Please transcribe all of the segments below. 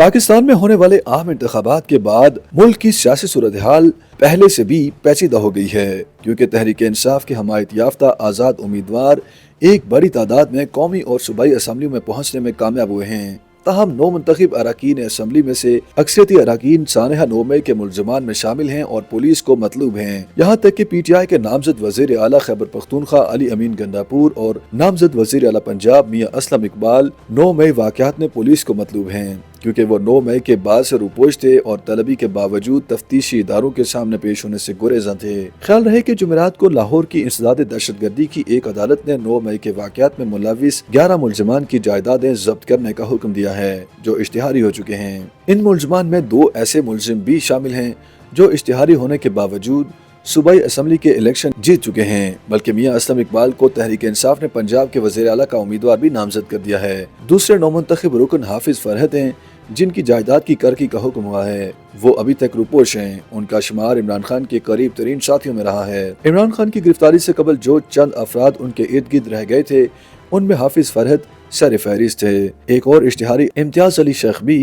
पाकिस्तान में होने वाले आम इंतखाबात के बाद मुल्क की सियासी सूरत-ए-हाल पहले से भी पेचीदा हो गई है, क्योंकि तहरीक इंसाफ के हमायत याफ्ता आज़ाद उम्मीदवार एक बड़ी तादाद में कौमी और सूबाई असम्बलियों में पहुँचने में कामयाब हुए हैं। ताहम नौ मुंतखब अरकान असम्बली में से अक्सरियती अरकान सानहा 9 मई के मुलजमान में शामिल हैं और पुलिस को मतलूब हैं। यहाँ तक कि PTI के नामजद वज़ीर आला खैबर पख्तूनख्वा अली अमीन गंडापुर और नामजद वज़ीर आला पंजाब मियां असलम इकबाल 9 मई वाक़यात में पुलिस को मतलूब हैं, क्योंकि वो 9 मई के बाद से रुपोश थे और तलबी के बावजूद तफ्तीशी इदारों के सामने पेश होने से गुरेज़ां थे। ख्याल रहे कि जुमेरात को लाहौर की इंसदाद दहशतगर्दी की एक अदालत ने 9 मई के वाक़यात में मुलविस 11 मुलजमान की जायदादें जब्त करने का हुक्म दिया है, जो इश्तिहारी हो चुके हैं। इन मुलजमान में 2 ऐसे मुलजिम भी शामिल हैं जो इश्तिहारी होने के बावजूद सूबाई असम्बली के इलेक्शन जीत चुके हैं, बल्कि मियां असलम इकबाल को तहरीक इंसाफ ने पंजाब के वज़ीर आला का उम्मीदवार भी नामजद कर दिया है। दूसरे नौमुंतखब रुकन हाफिज फरहत हैं, जिनकी जायदाद की कर्की का हुक्म हुआ है। वो अभी तक रुपोश हैं। उनका शुमार इमरान खान के करीब तरीन साथियों में रहा है। इमरान खान की गिरफ्तारी से कबल जो चंद अफराद उनके इर्द गिर्द रह गए थे, उनमें हाफिज फरहत सर फहरिस्त थे। एक और इश्तिहारी इम्तियाज अली शेख भी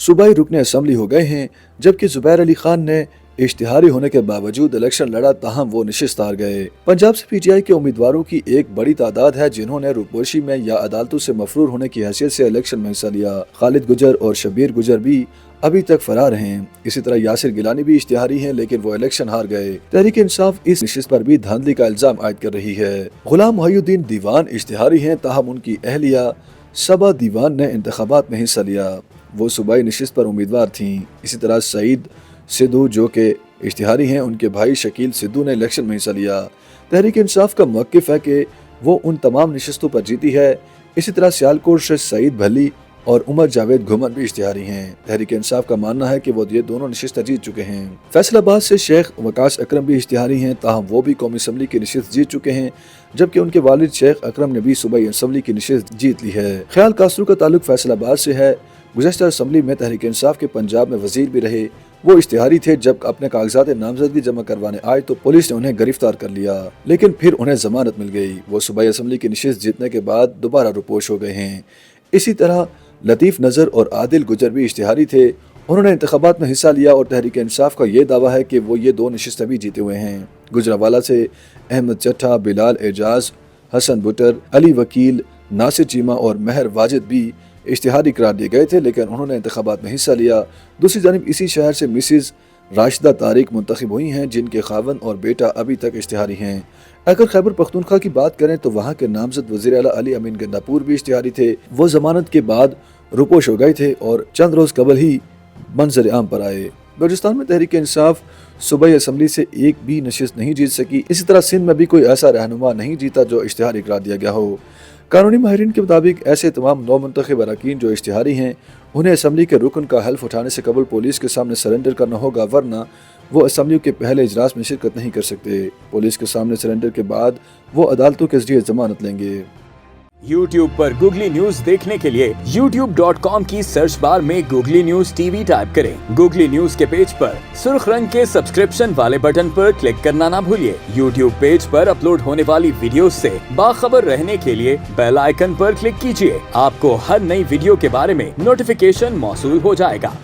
सूबाई रुकन असम्बली हो गए हैं, जबकि जुबैर अली खान ने इश्तिहारी होने के बावजूद इलेक्शन लड़ा, ताहम वो निशिस्त हार गए। पंजाब से PTI के उम्मीदवारों की एक बड़ी तादाद है जिन्होंने रुपोशी में या अदालतों से मफरूर होने की हैसियत से इलेक्शन में हिस्सा लिया। खालिद गुजर और शबीर गुजर भी अभी तक फरार हैं। इसी तरह यासिर गिलानी भी इश्तिहारी हैं, लेकिन वो इलेक्शन हार गए। तहरीक इंसाफ इस निशिस्त पर भी धांधली का इल्जाम आयद कर रही है। गुलाम मोहिउद्दीन दीवान इश्तिहारी हैं, ताहम उनकी अहलिया सबा दीवान ने इंतखाबात में हिस्सा लिया। वो सूबाई निशिस्त पर उम्मीदवार थीं। इसी तरह सईद सिद्धू जो के इश्तिहारी हैं, उनके भाई शकील सिद्धू ने इलेक्शन में हिस्सा लिया। तहरीक इंसाफ का मौक़िफ़ है कि वो उन तमाम नशिस्तों पर जीती है। इसी तरह सियालकोट से सईद भली और उमर जावेद घुमन भी इश्तिहारी हैं। तहरीक इंसाफ का मानना है कि वो ये दोनों नशिस्तें जीत चुके हैं। फैसलाबाद से शेख वकास अकरम भी इश्तिहारी हैं, ताहम वो भी कौमी असम्बली की नशिस्त जीत चुके हैं, जबकि उनके वालिद शेख अकरम ने भी सूबाई असम्बली की नशिस्त जीत ली है। ख्याल कासरू का ताल्लुक फैसलाबाद से है। गुज़श्ता असम्बली में तहरीक इंसाफ के पंजाब में वजीर भी रहे। वो इश्तिहारी थे। जब अपने कागजात नामजदगी जमा करवाने आए तो पुलिस ने उन्हें गिरफ्तार कर लिया, लेकिन फिर उन्हें जमानत मिल गई। वो सूबाई असम्बली की नशिस्त जीतने के बाद दोबारा रुपोश हो गए हैं। इसी तरह लतीफ़ नज़र और आदिल गुजर भी इश्तिहारी थे। उन्होंने इंतखाबात में हिस्सा लिया और तहरीक इंसाफ का ये दावा है कि वो ये 2 नशिस्तें भी जीते हुए हैं। गुजरावाला से अहमद चट्ठा, बिलाल एजाज, हसन बुटर, अली वकील, नासिर चीमा और महर वाजिद भी इश्तिहारी करार दिए गए थे, लेकिन उन्होंने इंतखाबात में हिस्सा लिया। दूसरी जानिब इसी शहर से मिसिज राशिदा तारिक मुंतखब हुई हैं, जिनके खावन और बेटा अभी तक इश्तिहारी हैं। अगर खैबर पख्तूनख्वा की बात करें तो वहाँ के नामजद वज़ीर आला अली अमीन गंडापुर भी इश्तिहारी थे। वो जमानत के बाद रुपोश हो गए थे और चंद रोज कबल ही मंजर आम पर आए। बलूचिस्तान में तहरीक इंसाफ सूबाई असम्बली से एक भी नशिस्त नहीं जीत सकी। इसी तरह सिंध में भी कोई ऐसा रहनुमा नहीं जीता जो इश्तिहारी करार दिया गया हो। कानूनी माहिरीन के मुताबिक ऐसे तमाम 9 मुंतखब अरकान जो इश्तिहारी हैं, उन्हें असम्बली के रुकन का हल्फ उठाने से कबल पुलिस के सामने सरेंडर करना होगा, वरना वो असम्बली के पहले इजलास में शिरकत नहीं कर सकते। पुलिस के सामने सरेंडर के बाद वो अदालतों के जरिए जमानत लेंगे। YouTube पर गूगली न्यूज देखने के लिए youtube.com की सर्च बार में गूगली न्यूज TV टाइप करें। गूगली न्यूज के पेज पर सुर्ख रंग के सब्सक्रिप्शन वाले बटन पर क्लिक करना ना भूलिए। YouTube पेज पर अपलोड होने वाली वीडियोस से बाखबर रहने के लिए बेल आइकन पर क्लिक कीजिए। आपको हर नई वीडियो के बारे में नोटिफिकेशन मौसूल हो जाएगा।